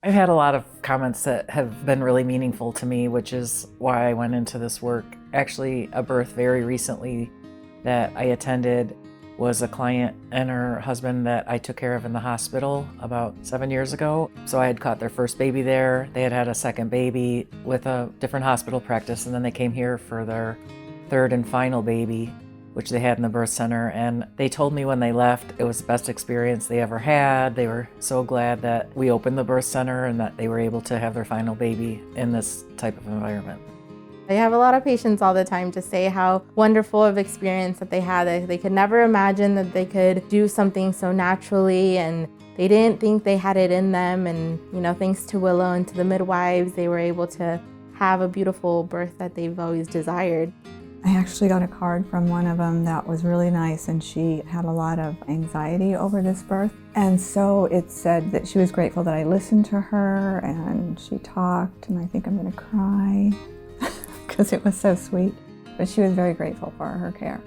I've had a lot of comments that have been really meaningful to me, which is why I went into this work. Actually, a birth very recently that I attended was a client and her husband that I took care of in the hospital about 7 years ago. So I had caught their first baby there. They had had a second baby with a different hospital practice, and then they came here for their third and final baby, which they had in the birth center. And they told me when they left it was the best experience they ever had. They were so glad that we opened the birth center and that they were able to have their final baby in this type of environment. I have a lot of patients all the time to say how wonderful of experience that they had. They could never imagine that they could do something so naturally, and they didn't think they had it in them. And thanks to Willow and to the midwives, they were able to have a beautiful birth that they've always desired. I actually got a card from one of them that was really nice, and she had a lot of anxiety over this birth. And so it said that she was grateful that I listened to her and she talked, and I think I'm gonna cry because it was so sweet. But she was very grateful for her care.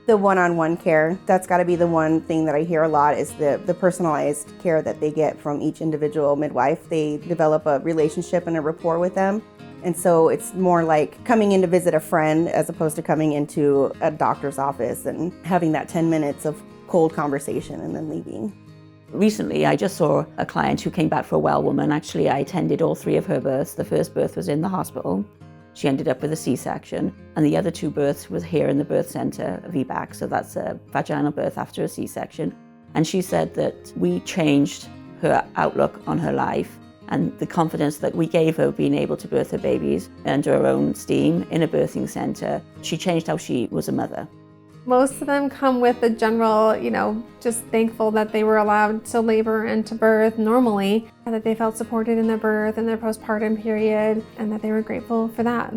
The one-on-one care, that's got to be the one thing that I hear a lot, is the personalized care that they get from each individual midwife. They develop a relationship and a rapport with them. And so it's more like coming in to visit a friend as opposed to coming into a doctor's office and having that 10 minutes of cold conversation and then leaving. Recently, I just saw a client who came back for a well woman. Actually, I attended all 3 of her births. The first birth was in the hospital. She ended up with a C-section, and the other 2 births was here in the birth center, VBAC, so that's a vaginal birth after a C-section. And she said that we changed her outlook on her life and the confidence that we gave her being able to birth her babies under her own steam in a birthing center. She changed how she was a mother. Most of them come with a general, just thankful that they were allowed to labor and to birth normally, and that they felt supported in their birth and their postpartum period, and that they were grateful for that.